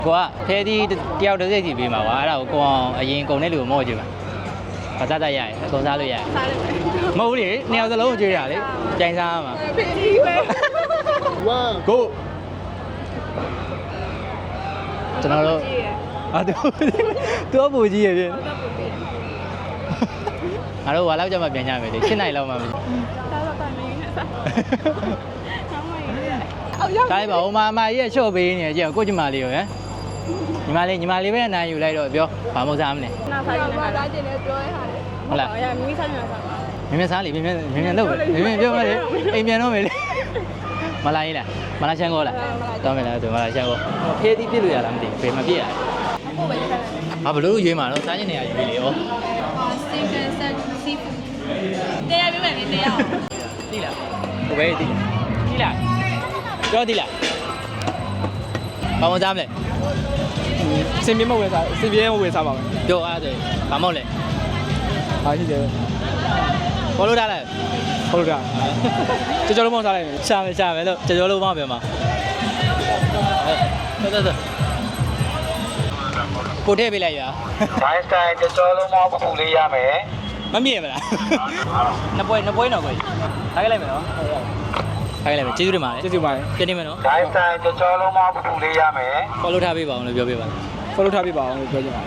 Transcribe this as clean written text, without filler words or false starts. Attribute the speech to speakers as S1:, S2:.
S1: ကိုကဖဲသီးတယောက်တစ်စိတ်စီပေးမှာပါအဲ့ဒါကိုကိုအောင်အရင်ကုန်တဲ့လူကိုမော့ကြည့်ပါဘာသာတတ်ရရင်အကုန်စားလို့ရတယ်
S2: စားတယ်
S1: မဟုတ်ဘူးလေနှစ်ယောက်စလုံးကြွေးရလေကြိုင်စားရမှာ
S2: ဖေးကြီးပဲ
S3: 1 go
S1: ကျွန်တော်တို့အာသူပူကြီးရပြင်ငါတို့ဘာလောက်ကြမှာပြန်ကြမယ်လေ7နိုင်လောက်မှမဖြစ်
S2: စားတော့တိုင်းနေစားဆောင်းမရည်အော်ရောက်
S1: တိုင်းပါဦးမကြီးကချော့ပေးနေကြည့်ကိုညီမလေးရောဟမ်ညီမလေးပဲနိုင်ယူလိုက်တော့ပြောဘာမှမစားမနဲ့
S2: နာစားနေမှာစားကျင်တယ်ပြောရတာလေဟုတ်လားရမီးစားနေမှာစားပါ
S1: မြင်မြင်စားလေမြင်လုပ်ပဲမြင်ပြောမယ်လေအိမ်ပြန်တော့မယ်လေမလာရေးလားမလာချမ်းကောလားတောင်းမယ်လားသူမလာချမ်းကောဖဲသီးပြစ်လို့ရလားမသိဘူးဘယ်မှာပြစ်ရလဲ
S2: ဟုတ်ပဲစားတယ်
S1: ဟာဘလို့ရွေးမှာတော့စားချင်နေရရွေးလေဩ
S2: စတေးကန်ဆက်စီဖူးတရားပြမယ်လေတရား
S1: သိလားဟိုပဲသိလားပြောသိလားဘာမှစားမလဲ
S3: စင်ပြေမဝယ်စားစင်ပြေမဝယ်စားပါမယ်
S1: ပြောအားဆိုဘာမောက်လဲ
S3: ဟာရှိတယ်
S1: ဘောလို့ထားလိုက်
S3: ဟုတ်ကဲ့ကြော်လုံးမောင်းစားလိုက်မယ်
S1: ရှာမယ်လို့ကြော်လုံးမောက်ပြန်မှာဟုတ်ပို့ထည့်ပေးလိုက်ရ
S4: ဒိုင်းစတိုင်းကြောလုံးမောပူလေးရမယ်
S1: မမြင်မလားနှစ်ပွဲတော့ကိုထားခဲ့လိုက်မယ်နော်ထားခဲ့လိုက်မယ်ကျေးဇူးတင်ပါတယ်
S3: ကျေးဇူးပါတယ်
S1: ပြနေမယ်နော်
S4: ဒိုင်းစတိုင်းကြောလုံးမောပူလေးရမယ်
S1: ဘောလို့ထားပေးပါအောင်လို့ပြောပေးပါ
S3: follow ထားပြပါအောင်လို့ပြောချင်ပါတယ်